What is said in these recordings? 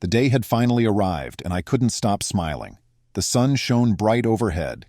The day had finally arrived, and I couldn't stop smiling. The sun shone bright overhead,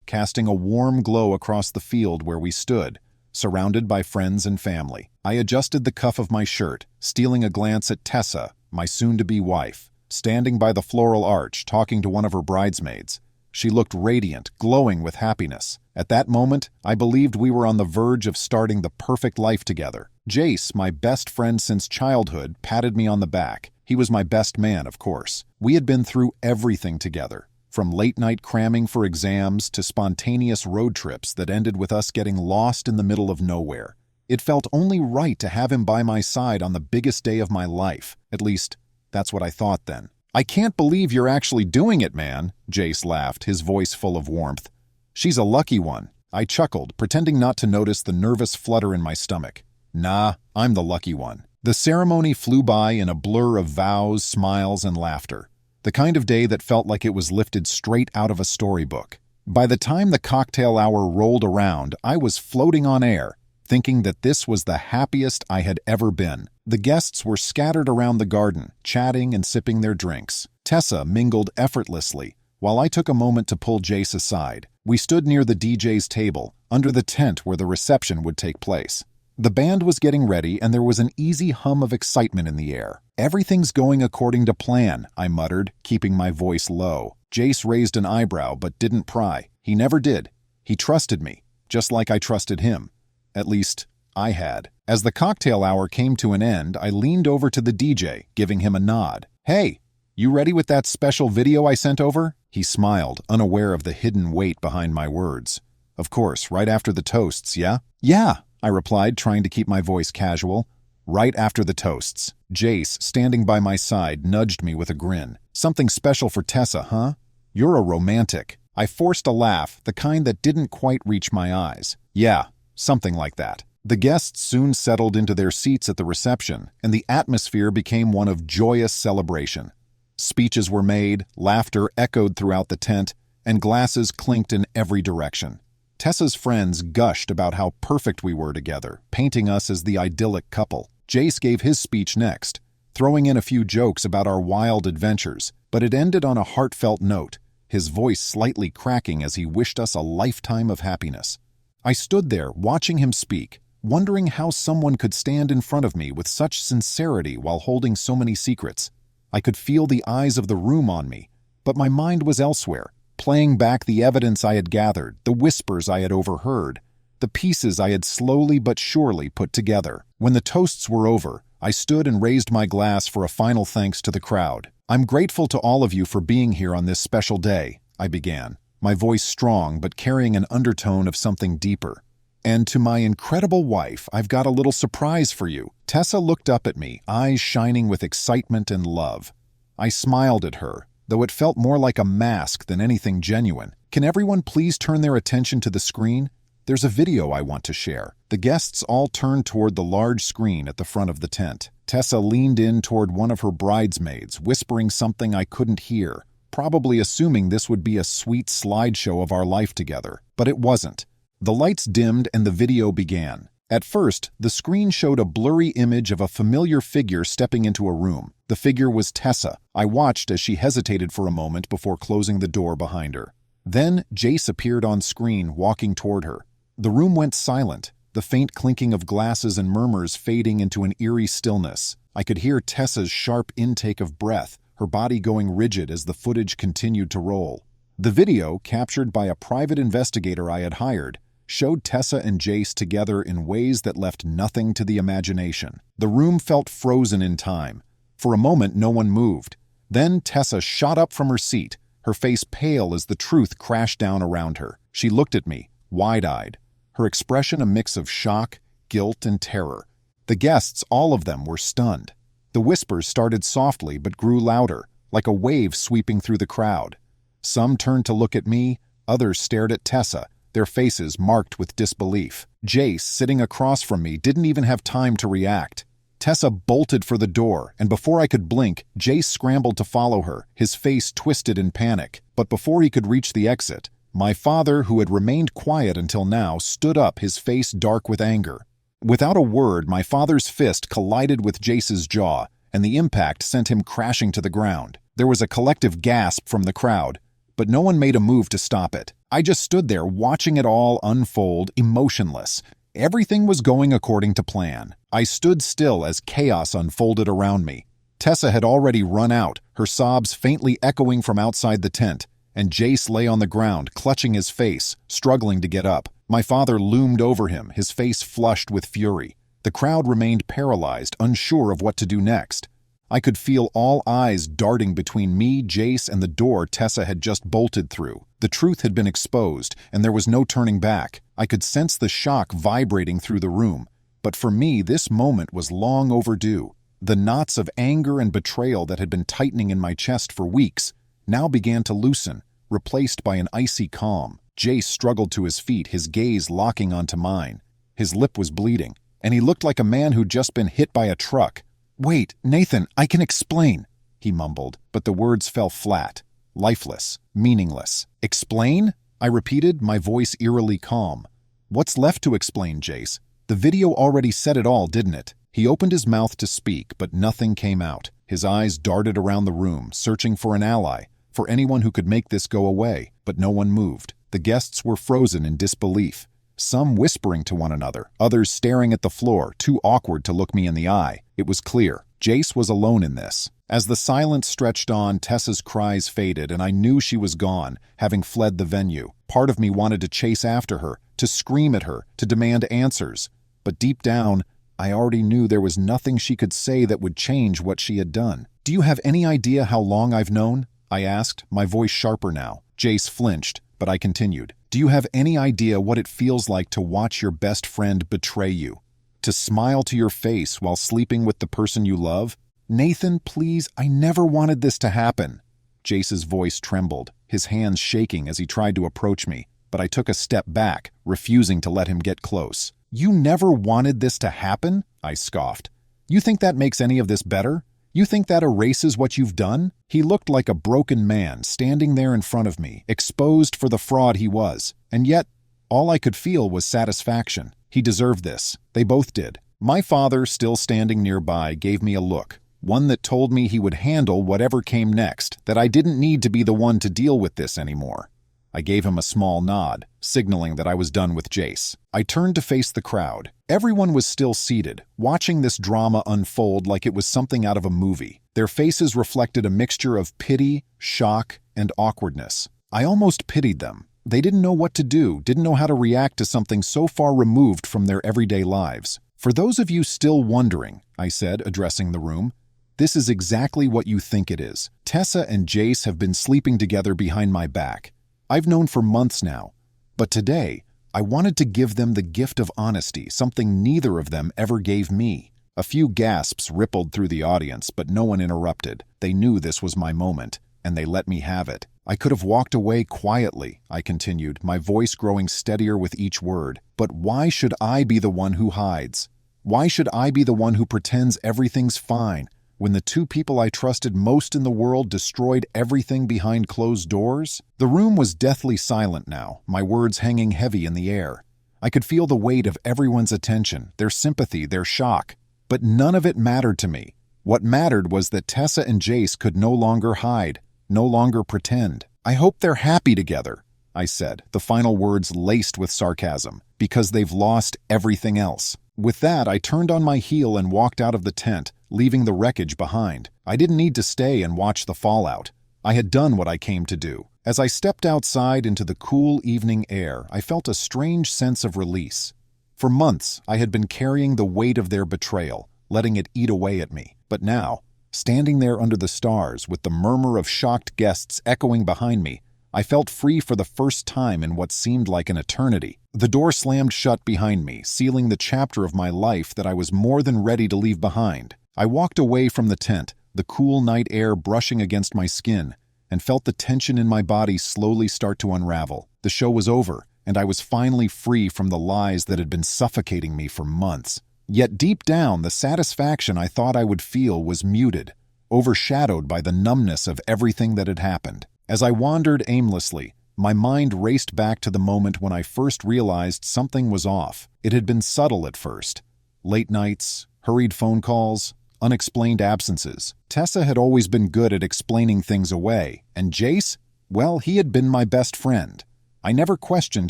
casting a warm glow across the field where we stood, surrounded by friends and family. I adjusted the cuff of my shirt, stealing a glance at Tessa, my soon-to-be wife, standing by the floral arch talking to one of her bridesmaids. She looked radiant, glowing with happiness. At that moment, I believed we were on the verge of starting the perfect life together. Jace, my best friend since childhood, patted me on the back. He was my best man, of course. We had been through everything together, from late-night cramming for exams to spontaneous road trips that ended with us getting lost in the middle of nowhere. It felt only right to have him by my side on the biggest day of my life. At least, that's what I thought then. "I can't believe you're actually doing it, man," Jace laughed, his voice full of warmth. "She's a lucky one." I chuckled, pretending not to notice the nervous flutter in my stomach. "Nah, I'm the lucky one." The ceremony flew by in a blur of vows, smiles, and laughter. The kind of day that felt like it was lifted straight out of a storybook. By the time the cocktail hour rolled around, I was floating on air, thinking that this was the happiest I had ever been. The guests were scattered around the garden, chatting and sipping their drinks. Tessa mingled effortlessly, while I took a moment to pull Jace aside. We stood near the DJ's table, under the tent where the reception would take place. The band was getting ready, and there was an easy hum of excitement in the air. "Everything's going according to plan," I muttered, keeping my voice low. Jace raised an eyebrow but didn't pry. He never did. He trusted me, just like I trusted him. At least, I had. As the cocktail hour came to an end, I leaned over to the DJ, giving him a nod. "Hey, you ready with that special video I sent over?" He smiled, unaware of the hidden weight behind my words. "Of course, right after the toasts, yeah?" "Yeah," I replied, trying to keep my voice casual. "Right after the toasts." Jace, standing by my side, nudged me with a grin. "Something special for Tessa, huh? You're a romantic." I forced a laugh, the kind that didn't quite reach my eyes. "Yeah, something like that." The guests soon settled into their seats at the reception, and the atmosphere became one of joyous celebration. Speeches were made, laughter echoed throughout the tent, and glasses clinked in every direction. Tessa's friends gushed about how perfect we were together, painting us as the idyllic couple. Jace gave his speech next, throwing in a few jokes about our wild adventures, but it ended on a heartfelt note, his voice slightly cracking as he wished us a lifetime of happiness. I stood there, watching him speak, wondering how someone could stand in front of me with such sincerity while holding so many secrets. I could feel the eyes of the room on me, but my mind was elsewhere, playing back the evidence I had gathered, the whispers I had overheard, the pieces I had slowly but surely put together. When the toasts were over, I stood and raised my glass for a final thanks to the crowd. "I'm grateful to all of you for being here on this special day," I began, my voice strong but carrying an undertone of something deeper. "And to my incredible wife, I've got a little surprise for you." Tessa looked up at me, eyes shining with excitement and love. I smiled at her, though it felt more like a mask than anything genuine. "Can everyone please turn their attention to the screen? There's a video I want to share." The guests all turned toward the large screen at the front of the tent. Tessa leaned in toward one of her bridesmaids, whispering something I couldn't hear, probably assuming this would be a sweet slideshow of our life together. But it wasn't. The lights dimmed and the video began. At first, the screen showed a blurry image of a familiar figure stepping into a room. The figure was Tessa. I watched as she hesitated for a moment before closing the door behind her. Then Jace appeared on screen, walking toward her. The room went silent, the faint clinking of glasses and murmurs fading into an eerie stillness. I could hear Tessa's sharp intake of breath, her body going rigid as the footage continued to roll. The video, captured by a private investigator I had hired, showed Tessa and Jace together in ways that left nothing to the imagination. The room felt frozen in time. For a moment, no one moved. Then Tessa shot up from her seat, her face pale as the truth crashed down around her. She looked at me, wide-eyed, her expression a mix of shock, guilt, and terror. The guests, all of them, were stunned. The whispers started softly but grew louder, like a wave sweeping through the crowd. Some turned to look at me, others stared at Tessa, their faces marked with disbelief. Jace, sitting across from me, didn't even have time to react. Tessa bolted for the door, and before I could blink, Jace scrambled to follow her, his face twisted in panic. But before he could reach the exit, my father, who had remained quiet until now, stood up, his face dark with anger. Without a word, my father's fist collided with Jace's jaw, and the impact sent him crashing to the ground. There was a collective gasp from the crowd, but no one made a move to stop it. I just stood there watching it all unfold, emotionless. Everything was going according to plan. I stood still as chaos unfolded around me. Tessa had already run out, her sobs faintly echoing from outside the tent, and Jace lay on the ground, clutching his face, struggling to get up. My father loomed over him, his face flushed with fury. The crowd remained paralyzed, unsure of what to do next. I could feel all eyes darting between me, Jace, and the door Tessa had just bolted through. The truth had been exposed, and there was no turning back. I could sense the shock vibrating through the room. But for me, this moment was long overdue. The knots of anger and betrayal that had been tightening in my chest for weeks now began to loosen, replaced by an icy calm. Jace struggled to his feet, his gaze locking onto mine. His lip was bleeding, and he looked like a man who'd just been hit by a truck. "Wait, Nathan, I can explain," he mumbled, but the words fell flat, lifeless, meaningless. "Explain?" I repeated, my voice eerily calm. "What's left to explain, Jace? The video already said it all, didn't it?" He opened his mouth to speak, but nothing came out. His eyes darted around the room, searching for an ally, for anyone who could make this go away, but no one moved. The guests were frozen in disbelief, some whispering to one another, others staring at the floor, too awkward to look me in the eye. It was clear. Jace was alone in this. As the silence stretched on, Tessa's cries faded, and I knew she was gone, having fled the venue. Part of me wanted to chase after her, to scream at her, to demand answers. But deep down, I already knew there was nothing she could say that would change what she had done. "Do you have any idea how long I've known?" I asked, my voice sharper now. Jace flinched, but I continued. "Do you have any idea what it feels like to watch your best friend betray you? To smile to your face while sleeping with the person you love? Nathan, please, I never wanted this to happen." Jace's voice trembled, his hands shaking as he tried to approach me, but I took a step back, refusing to let him get close. "You never wanted this to happen?" I scoffed. "You think that makes any of this better? You think that erases what you've done?" He looked like a broken man standing there in front of me, exposed for the fraud he was. And yet, all I could feel was satisfaction. He deserved this. They both did. My father, still standing nearby, gave me a look, one that told me he would handle whatever came next, that I didn't need to be the one to deal with this anymore. I gave him a small nod, signaling that I was done with Jace. I turned to face the crowd. Everyone was still seated, watching this drama unfold like it was something out of a movie. Their faces reflected a mixture of pity, shock, and awkwardness. I almost pitied them. They didn't know what to do, didn't know how to react to something so far removed from their everyday lives. "For those of you still wondering," I said, addressing the room, "this is exactly what you think it is. Tessa and Jace have been sleeping together behind my back. I've known for months now, but today, I wanted to give them the gift of honesty, something neither of them ever gave me." A few gasps rippled through the audience, but no one interrupted. They knew this was my moment, and they let me have it. "I could have walked away quietly," I continued, my voice growing steadier with each word. "But why should I be the one who hides? Why should I be the one who pretends everything's fine, when the two people I trusted most in the world destroyed everything behind closed doors?" The room was deathly silent now, my words hanging heavy in the air. I could feel the weight of everyone's attention, their sympathy, their shock. But none of it mattered to me. What mattered was that Tessa and Jace could no longer hide, no longer pretend. "I hope they're happy together," I said, the final words laced with sarcasm, "because they've lost everything else." With that, I turned on my heel and walked out of the tent, leaving the wreckage behind. I didn't need to stay and watch the fallout. I had done what I came to do. As I stepped outside into the cool evening air, I felt a strange sense of release. For months, I had been carrying the weight of their betrayal, letting it eat away at me. But now, standing there under the stars with the murmur of shocked guests echoing behind me, I felt free for the first time in what seemed like an eternity. The door slammed shut behind me, sealing the chapter of my life that I was more than ready to leave behind. I walked away from the tent, the cool night air brushing against my skin, and felt the tension in my body slowly start to unravel. The show was over, and I was finally free from the lies that had been suffocating me for months. Yet deep down, the satisfaction I thought I would feel was muted, overshadowed by the numbness of everything that had happened. As I wandered aimlessly, my mind raced back to the moment when I first realized something was off. It had been subtle at first. Late nights, hurried phone calls, unexplained absences. Tessa had always been good at explaining things away, and Jace, well, he had been my best friend. I never questioned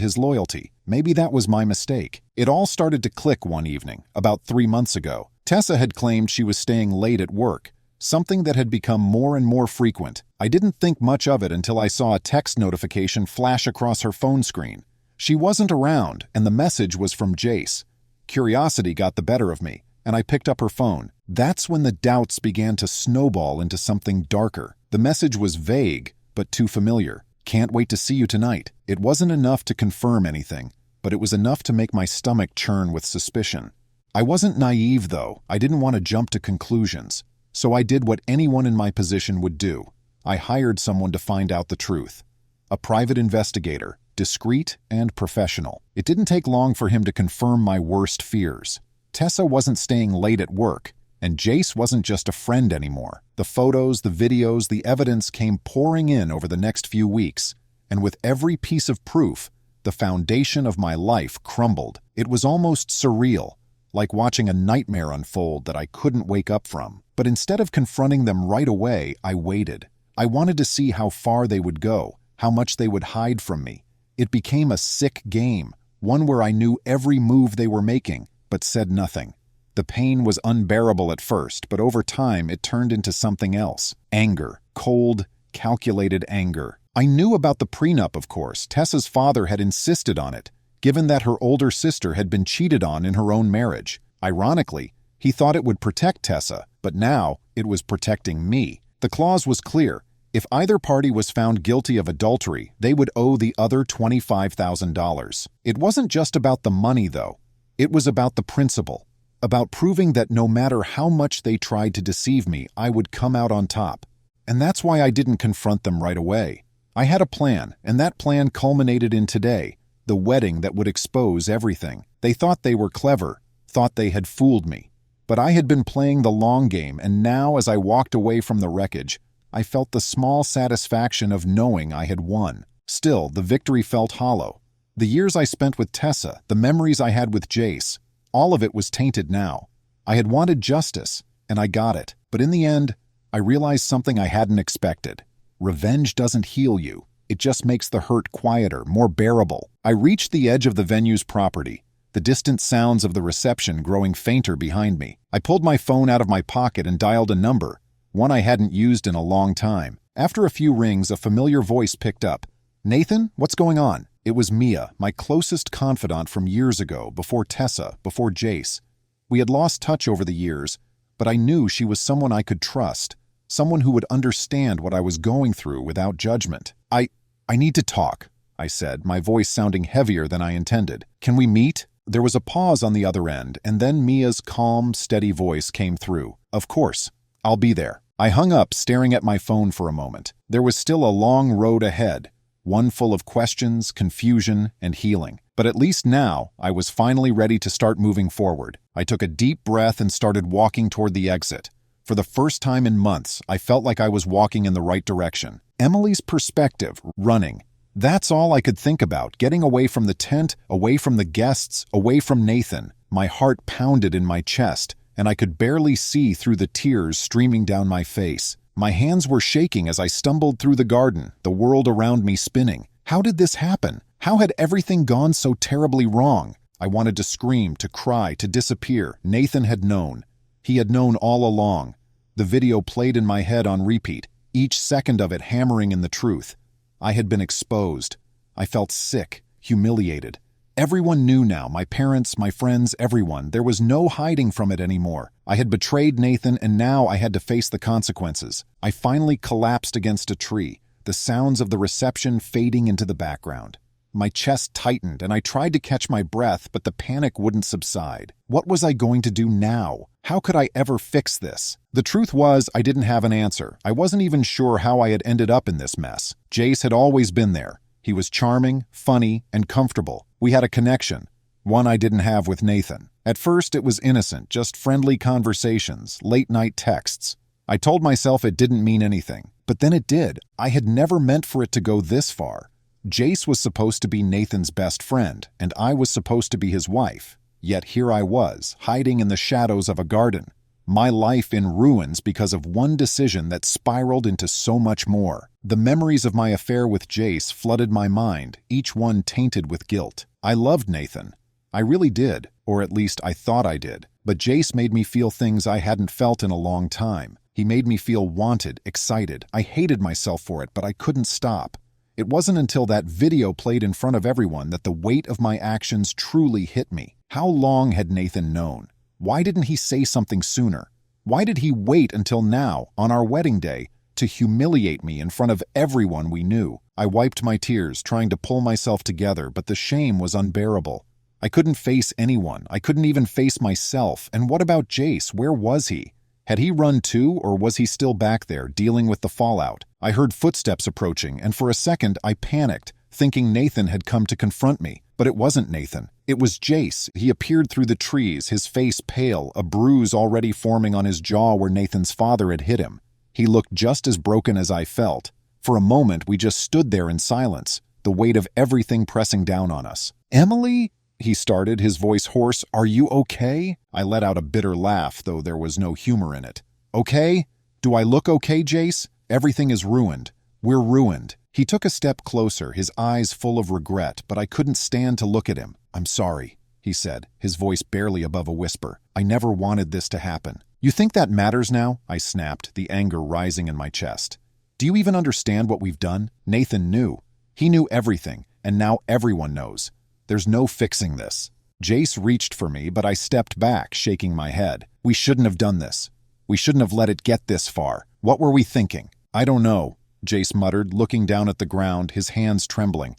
his loyalty. Maybe that was my mistake. It all started to click one evening, about 3 months ago. Tessa had claimed she was staying late at work, something that had become more and more frequent. I didn't think much of it until I saw a text notification flash across her phone screen. She wasn't around, and the message was from Jace. Curiosity got the better of me, and I picked up her phone. That's when the doubts began to snowball into something darker. The message was vague, but too familiar. "Can't wait to see you tonight." It wasn't enough to confirm anything, but it was enough to make my stomach churn with suspicion. I wasn't naive, though. I didn't want to jump to conclusions. So I did what anyone in my position would do. I hired someone to find out the truth. A private investigator, discreet and professional. It didn't take long for him to confirm my worst fears. Tessa wasn't staying late at work, and Jace wasn't just a friend anymore. The photos, the videos, the evidence came pouring in over the next few weeks, and with every piece of proof, the foundation of my life crumbled. It was almost surreal, like watching a nightmare unfold that I couldn't wake up from. But instead of confronting them right away, I waited. I wanted to see how far they would go, how much they would hide from me. It became a sick game, one where I knew every move they were making, but said nothing. The pain was unbearable at first, but over time it turned into something else. Anger. Cold, calculated anger. I knew about the prenup, of course. Tessa's father had insisted on it, given that her older sister had been cheated on in her own marriage. Ironically, he thought it would protect Tessa, but now it was protecting me. The clause was clear. If either party was found guilty of adultery, they would owe the other $25,000. It wasn't just about the money, though. It was about the principle, about proving that no matter how much they tried to deceive me, I would come out on top. And that's why I didn't confront them right away. I had a plan, and that plan culminated in today, the wedding that would expose everything. They thought they were clever, thought they had fooled me. But I had been playing the long game, and now as I walked away from the wreckage, I felt the small satisfaction of knowing I had won. Still, the victory felt hollow. The years I spent with Tessa, the memories I had with Jace, all of it was tainted now. I had wanted justice, and I got it. But in the end, I realized something I hadn't expected. Revenge doesn't heal you. It just makes the hurt quieter, more bearable. I reached the edge of the venue's property, the distant sounds of the reception growing fainter behind me. I pulled my phone out of my pocket and dialed a number, one I hadn't used in a long time. After a few rings, a familiar voice picked up. "Nathan, what's going on?" It was Mia, my closest confidant from years ago, before Tessa, before Jace. We had lost touch over the years, but I knew she was someone I could trust, someone who would understand what I was going through without judgment. I need to talk," I said, my voice sounding heavier than I intended. "Can we meet?" There was a pause on the other end, and then Mia's calm, steady voice came through. "Of course. I'll be there." I hung up, staring at my phone for a moment. There was still a long road ahead, one full of questions, confusion, and healing. But at least now, I was finally ready to start moving forward. I took a deep breath and started walking toward the exit. For the first time in months, I felt like I was walking in the right direction. Emily's perspective, running. That's all I could think about, getting away from the tent, away from the guests, away from Nathan. My heart pounded in my chest, and I could barely see through the tears streaming down my face. My hands were shaking as I stumbled through the garden, the world around me spinning. How did this happen? How had everything gone so terribly wrong? I wanted to scream, to cry, to disappear. Nathan had known. He had known all along. The video played in my head on repeat, each second of it hammering in the truth. I had been exposed. I felt sick, humiliated. Everyone knew now, my parents, my friends, everyone. There was no hiding from it anymore. I had betrayed Nathan, and now I had to face the consequences. I finally collapsed against a tree, the sounds of the reception fading into the background. My chest tightened, and I tried to catch my breath, but the panic wouldn't subside. What was I going to do now? How could I ever fix this? The truth was, I didn't have an answer. I wasn't even sure how I had ended up in this mess. Jace had always been there. He was charming, funny, and comfortable. We had a connection, one I didn't have with Nathan. At first, it was innocent, just friendly conversations, late-night texts. I told myself it didn't mean anything. But then it did. I had never meant for it to go this far. Jace was supposed to be Nathan's best friend, and I was supposed to be his wife. Yet here I was, hiding in the shadows of a garden, My life in ruins because of one decision that spiraled into so much more. The memories of my affair with Jace flooded my mind, each one tainted with guilt. I loved Nathan. I really did, or at least I thought I did. But Jace made me feel things I hadn't felt in a long time. He made me feel wanted, excited. I hated myself for it, but I couldn't stop. It wasn't until that video played in front of everyone that the weight of my actions truly hit me. How long had Nathan known? Why didn't he say something sooner? Why did he wait until now, on our wedding day, to humiliate me in front of everyone we knew? I wiped my tears, trying to pull myself together, but the shame was unbearable. I couldn't face anyone. I couldn't even face myself. And what about Jace? Where was he? Had he run too, or was he still back there, dealing with the fallout? I heard footsteps approaching, and for a second I panicked, thinking Nathan had come to confront me. But it wasn't Nathan. It was Jace. He appeared through the trees, his face pale, a bruise already forming on his jaw where Nathan's father had hit him. He looked just as broken as I felt. For a moment, we just stood there in silence, the weight of everything pressing down on us. "Emily?" he started, his voice hoarse. "Are you okay?" I let out a bitter laugh, though there was no humor in it. "Okay? Do I look okay, Jace? Everything is ruined. We're ruined." He took a step closer, his eyes full of regret, but I couldn't stand to look at him. "I'm sorry," he said, his voice barely above a whisper. "I never wanted this to happen." "You think that matters now?" I snapped, the anger rising in my chest. "Do you even understand what we've done?" Nathan knew. He knew everything, and now everyone knows. There's no fixing this. Jace reached for me, but I stepped back, shaking my head. "We shouldn't have done this. We shouldn't have let it get this far. What were we thinking?" "I don't know," Jace muttered, looking down at the ground, his hands trembling.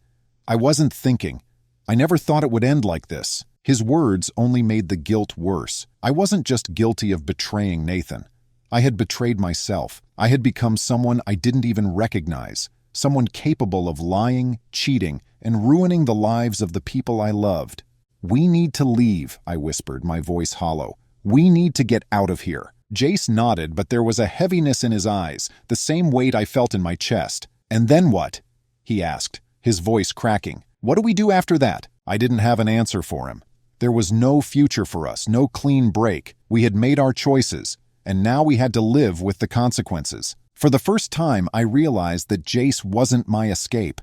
"I wasn't thinking. I never thought it would end like this." His words only made the guilt worse. I wasn't just guilty of betraying Nathan. I had betrayed myself. I had become someone I didn't even recognize, someone capable of lying, cheating, and ruining the lives of the people I loved. "We need to leave," I whispered, my voice hollow. "We need to get out of here." Jace nodded, but there was a heaviness in his eyes, the same weight I felt in my chest. "And then what?" he asked, his voice cracking. "What do we do after that?" I didn't have an answer for him. There was no future for us, no clean break. We had made our choices, and now we had to live with the consequences. For the first time, I realized that Jace wasn't my escape.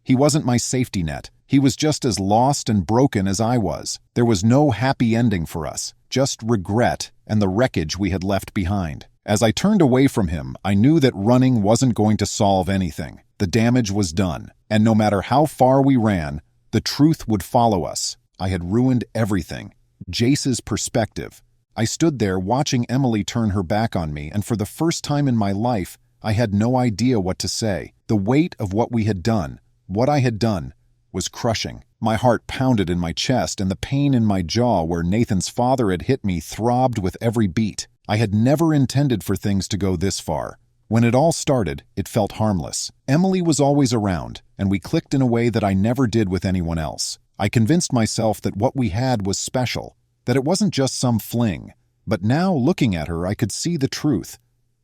He wasn't my safety net. He was just as lost and broken as I was. There was no happy ending for us, just regret and the wreckage we had left behind. As I turned away from him, I knew that running wasn't going to solve anything. The damage was done, and no matter how far we ran, the truth would follow us. I had ruined everything. Jace's perspective. I stood there watching Emily turn her back on me, and for the first time in my life, I had no idea what to say. The weight of what we had done, what I had done, was crushing. My heart pounded in my chest, and the pain in my jaw where Nathan's father had hit me throbbed with every beat. I had never intended for things to go this far. When it all started, it felt harmless. Emily was always around, and we clicked in a way that I never did with anyone else. I convinced myself that what we had was special, that it wasn't just some fling. But now, looking at her, I could see the truth.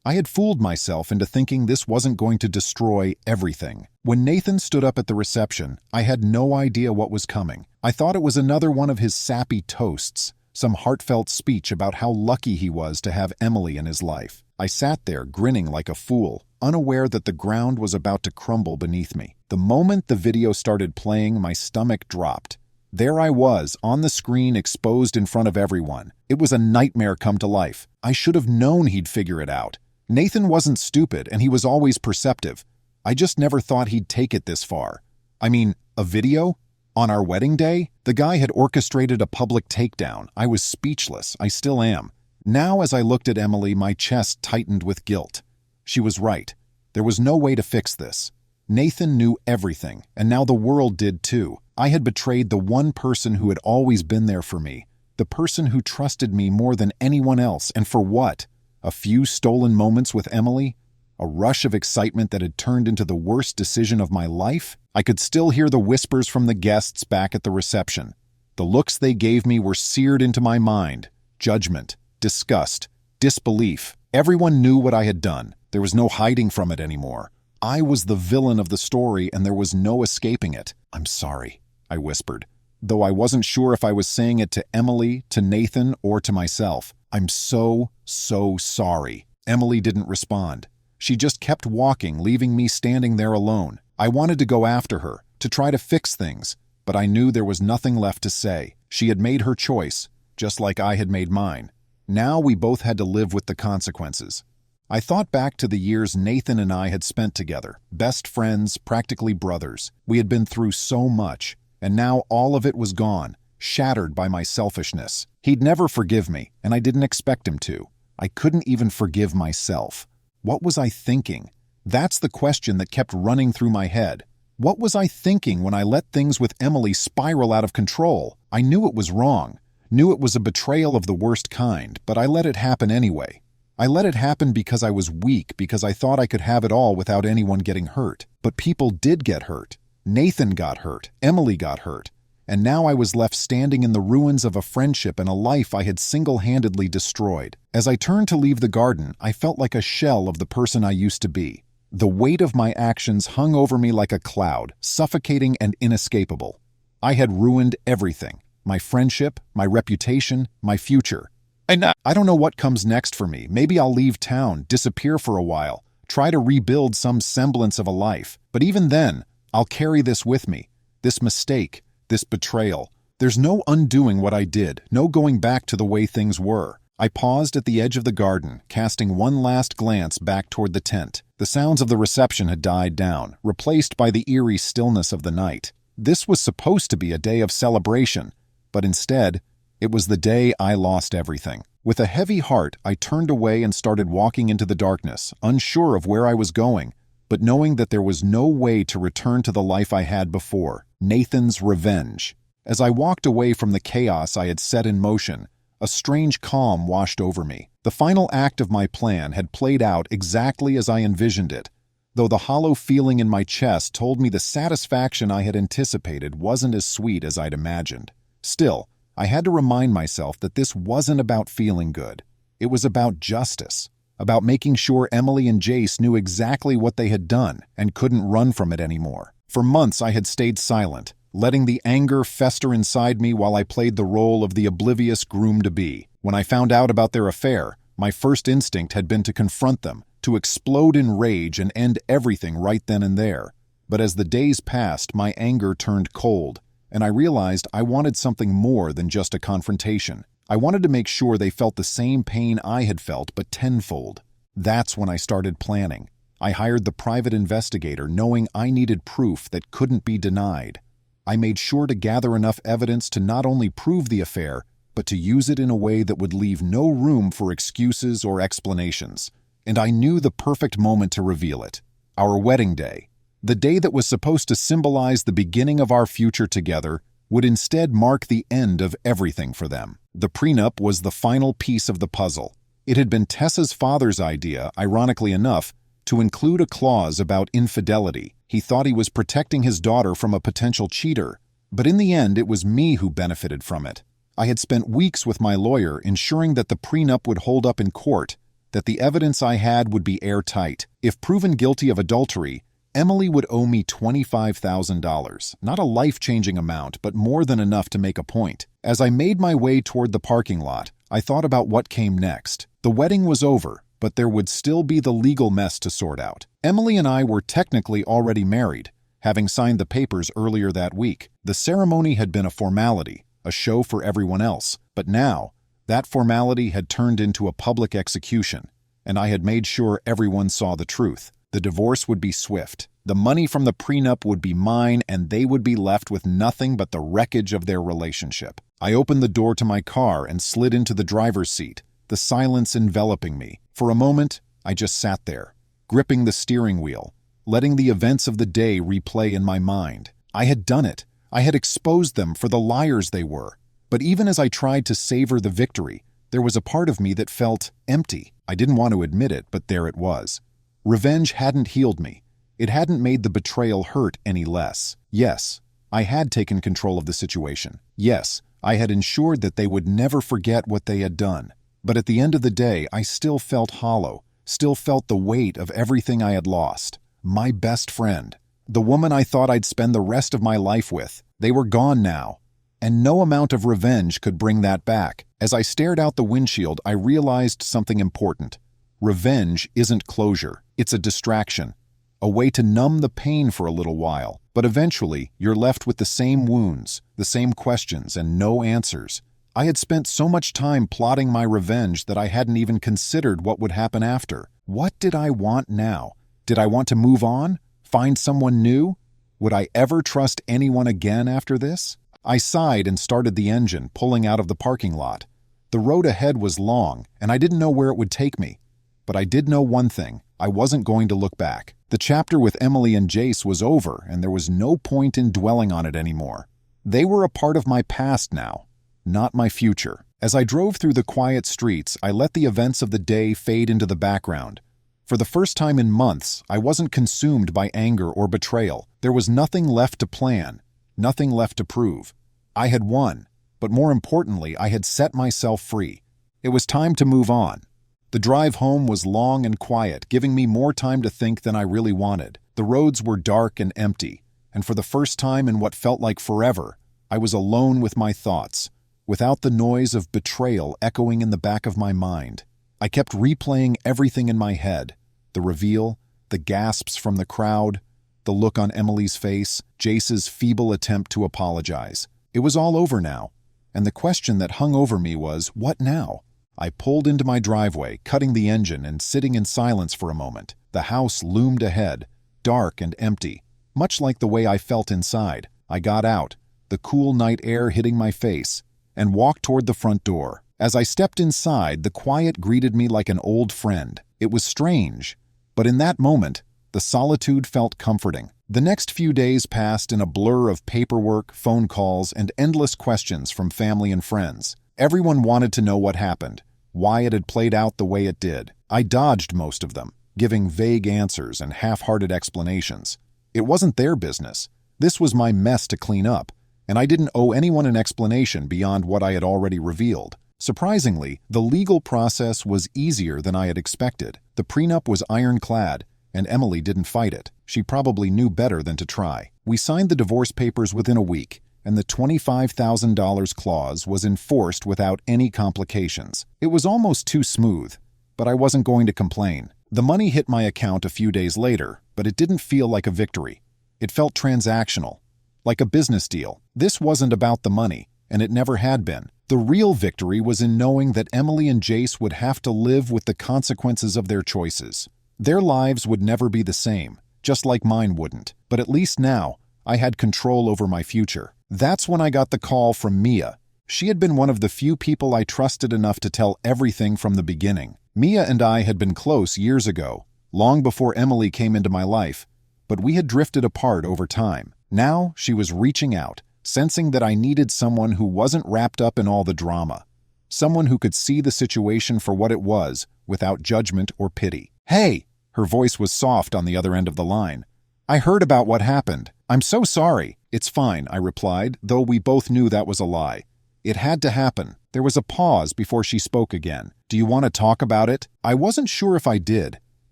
I had fooled myself into thinking this wasn't going to destroy everything. When Nathan stood up at the reception, I had no idea what was coming. I thought it was another one of his sappy toasts, some heartfelt speech about how lucky he was to have Emily in his life. I sat there grinning like a fool, unaware that the ground was about to crumble beneath me. The moment the video started playing, my stomach dropped. There I was, on the screen, exposed in front of everyone. It was a nightmare come to life. I should have known he'd figure it out. Nathan wasn't stupid, and he was always perceptive. I just never thought he'd take it this far. I mean, a video? On our wedding day? The guy had orchestrated a public takedown. I was speechless. I still am. Now, as I looked at Emily, my chest tightened with guilt. She was right. There was no way to fix this. Nathan knew everything, and now the world did too. I had betrayed the one person who had always been there for me, the person who trusted me more than anyone else, and for what? A few stolen moments with Emily? A rush of excitement that had turned into the worst decision of my life? I could still hear the whispers from the guests back at the reception. The looks they gave me were seared into my mind. Judgment, disgust, disbelief. Everyone knew what I had done. There was no hiding from it anymore. I was the villain of the story, and there was no escaping it. "I'm sorry," I whispered, though I wasn't sure if I was saying it to Emily, to Nathan, or to myself. "I'm so sorry." Emily didn't respond. She just kept walking, leaving me standing there alone. I wanted to go after her, to try to fix things, but I knew there was nothing left to say. She had made her choice, just like I had made mine. Now we both had to live with the consequences. I thought back to the years Nathan and I had spent together, best friends, practically brothers. We had been through so much, and now all of it was gone, shattered by my selfishness. He'd never forgive me, and I didn't expect him to. I couldn't even forgive myself. What was I thinking? That's the question that kept running through my head. What was I thinking when I let things with Emily spiral out of control? I knew it was wrong, knew it was a betrayal of the worst kind, but I let it happen anyway. I let it happen because I was weak, because I thought I could have it all without anyone getting hurt. But people did get hurt. Nathan got hurt. Emily got hurt. And now I was left standing in the ruins of a friendship and a life I had single-handedly destroyed. As I turned to leave the garden, I felt like a shell of the person I used to be. The weight of my actions hung over me like a cloud, suffocating and inescapable. I had ruined everything. My friendship, my reputation, my future. I don't know what comes next for me. Maybe I'll leave town, disappear for a while, try to rebuild some semblance of a life. But even then, I'll carry this with me. This mistake, this betrayal. There's no undoing what I did, no going back to the way things were. I paused at the edge of the garden, casting one last glance back toward the tent. The sounds of the reception had died down, replaced by the eerie stillness of the night. This was supposed to be a day of celebration, but instead, it was the day I lost everything. With a heavy heart, I turned away and started walking into the darkness, unsure of where I was going, but knowing that there was no way to return to the life I had before. Nathan's revenge. As I walked away from the chaos I had set in motion, a strange calm washed over me. The final act of my plan had played out exactly as I envisioned it, though the hollow feeling in my chest told me the satisfaction I had anticipated wasn't as sweet as I'd imagined. Still, I had to remind myself that this wasn't about feeling good. It was about justice, about making sure Emily and Jace knew exactly what they had done and couldn't run from it anymore. For months I had stayed silent, letting the anger fester inside me while I played the role of the oblivious groom-to-be. When I found out about their affair, my first instinct had been to confront them, to explode in rage and end everything right then and there. But as the days passed, my anger turned cold, and I realized I wanted something more than just a confrontation. I wanted to make sure they felt the same pain I had felt, but tenfold. That's when I started planning. I hired the private investigator, knowing I needed proof that couldn't be denied. I made sure to gather enough evidence to not only prove the affair, but to use it in a way that would leave no room for excuses or explanations. And I knew the perfect moment to reveal it. Our wedding day. The day that was supposed to symbolize the beginning of our future together would instead mark the end of everything for them. The prenup was the final piece of the puzzle. It had been Tessa's father's idea, ironically enough, to include a clause about infidelity. He thought he was protecting his daughter from a potential cheater, but in the end it was me who benefited from it. I had spent weeks with my lawyer ensuring that the prenup would hold up in court, that the evidence I had would be airtight. If proven guilty of adultery, Emily would owe me $25,000, not a life-changing amount, but more than enough to make a point. As I made my way toward the parking lot, I thought about what came next. The wedding was over, but there would still be the legal mess to sort out. Emily and I were technically already married, having signed the papers earlier that week. The ceremony had been a formality, a show for everyone else, but now, that formality had turned into a public execution, and I had made sure everyone saw the truth. The divorce would be swift. The money from the prenup would be mine, and they would be left with nothing but the wreckage of their relationship. I opened the door to my car and slid into the driver's seat, the silence enveloping me. For a moment, I just sat there, gripping the steering wheel, letting the events of the day replay in my mind. I had done it. I had exposed them for the liars they were. But even as I tried to savor the victory, there was a part of me that felt empty. I didn't want to admit it, but there it was. Revenge hadn't healed me. It hadn't made the betrayal hurt any less. Yes, I had taken control of the situation. Yes, I had ensured that they would never forget what they had done. But at the end of the day, I still felt hollow, still felt the weight of everything I had lost. My best friend, the woman I thought I'd spend the rest of my life with, they were gone now. and no amount of revenge could bring that back. As I stared out the windshield, I realized something important. Revenge isn't closure. It's a distraction, a way to numb the pain for a little while. But eventually, you're left with the same wounds, the same questions, and no answers. I had spent so much time plotting my revenge that I hadn't even considered what would happen after. What did I want now? Did I want to move on? Find someone new? Would I ever trust anyone again after this? I sighed and started the engine, pulling out of the parking lot. The road ahead was long, and I didn't know where it would take me. But I did know one thing. I wasn't going to look back. The chapter with Emily and Jace was over, and there was no point in dwelling on it anymore. They were a part of my past now, not my future. As I drove through the quiet streets, I let the events of the day fade into the background. For the first time in months, I wasn't consumed by anger or betrayal. There was nothing left to plan, nothing left to prove. I had won, but more importantly, I had set myself free. It was time to move on. The drive home was long and quiet, giving me more time to think than I really wanted. The roads were dark and empty, and for the first time in what felt like forever, I was alone with my thoughts, without the noise of betrayal echoing in the back of my mind. I kept replaying everything in my head: the reveal, the gasps from the crowd, the look on Emily's face, Jace's feeble attempt to apologize. It was all over now, and the question that hung over me was, what now? I pulled into my driveway, cutting the engine and sitting in silence for a moment. The house loomed ahead, dark and empty, much like the way I felt inside. I got out, the cool night air hitting my face, and walked toward the front door. As I stepped inside, the quiet greeted me like an old friend. It was strange, but in that moment, the solitude felt comforting. The next few days passed in a blur of paperwork, phone calls, and endless questions from family and friends. Everyone wanted to know what happened, why it had played out the way it did. I dodged most of them, giving vague answers and half-hearted explanations. It wasn't their business. This was my mess to clean up, and I didn't owe anyone an explanation beyond what I had already revealed. Surprisingly, the legal process was easier than I had expected. The prenup was ironclad, and Emily didn't fight it. She probably knew better than to try. We signed the divorce papers within a week, and the $25,000 clause was enforced without any complications. It was almost too smooth, but I wasn't going to complain. The money hit my account a few days later, but it didn't feel like a victory. It felt transactional, like a business deal. This wasn't about the money, and it never had been. The real victory was in knowing that Emily and Jace would have to live with the consequences of their choices. Their lives would never be the same, just like mine wouldn't. But at least now, I had control over my future. That's when I got the call from Mia. She had been one of the few people I trusted enough to tell everything from the beginning. Mia and I had been close years ago, long before Emily came into my life, but we had drifted apart over time. Now she was reaching out, sensing that I needed someone who wasn't wrapped up in all the drama. Someone who could see the situation for what it was, without judgment or pity. "Hey!" Her voice was soft on the other end of the line. "I heard about what happened. I'm so sorry." "It's fine," I replied, though we both knew that was a lie. It had to happen. There was a pause before she spoke again. "Do you want to talk about it?" I wasn't sure if I did.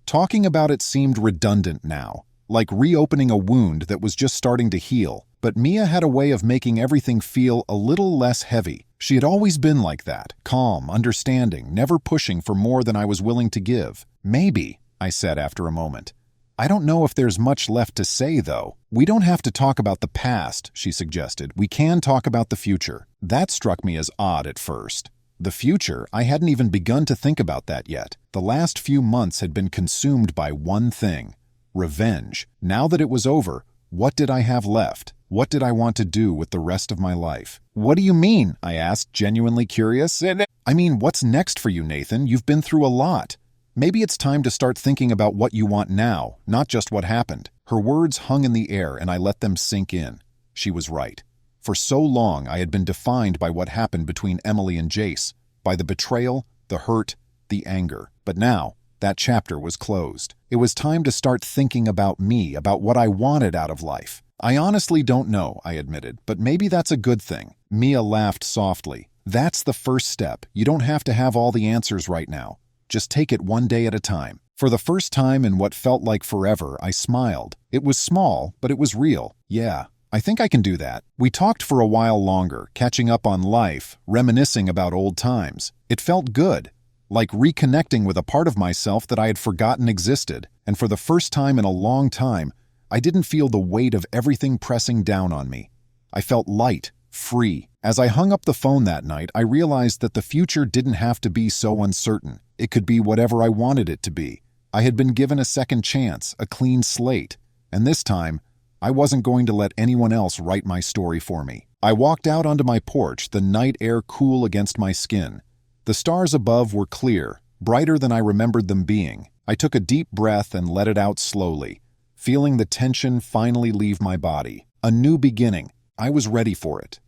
Talking about it seemed redundant now, like reopening a wound that was just starting to heal. But Mia had a way of making everything feel a little less heavy. She had always been like that, calm, understanding, never pushing for more than I was willing to give. "Maybe," I said after a moment. "I don't know if there's much left to say, though." "We don't have to talk about the past," she suggested. "We can talk about the future." That struck me as odd at first. The future? I hadn't even begun to think about that yet. The last few months had been consumed by one thing: revenge. Now that it was over, what did I have left? What did I want to do with the rest of my life? "What do you mean?" I asked, genuinely curious. "I mean, what's next for you, Nathan? You've been through a lot. Maybe it's time to start thinking about what you want now, not just what happened." Her words hung in the air, and I let them sink in. She was right. For so long, I had been defined by what happened between Emily and Jace, by the betrayal, the hurt, the anger. But now, that chapter was closed. It was time to start thinking about me, about what I wanted out of life. "I honestly don't know," I admitted, "but maybe that's a good thing." Mia laughed softly. "That's the first step. You don't have to have all the answers right now. Just take it one day at a time." For the first time in what felt like forever, I smiled. It was small, but it was real. "Yeah, I think I can do that. We talked for a while longer, catching up on life, reminiscing about old times. It felt good, like reconnecting with a part of myself that I had forgotten existed, and for the first time in a long time, I didn't feel the weight of everything pressing down on me. I felt light, free. As I hung up the phone that night, I realized that the future didn't have to be so uncertain. It could be whatever I wanted it to be. I had been given a second chance, a clean slate, and this time, I wasn't going to let anyone else write my story for me. I walked out onto my porch, the night air cool against my skin. The stars above were clear, brighter than I remembered them being. I took a deep breath and let it out slowly, feeling the tension finally leave my body. A new beginning. I was ready for it.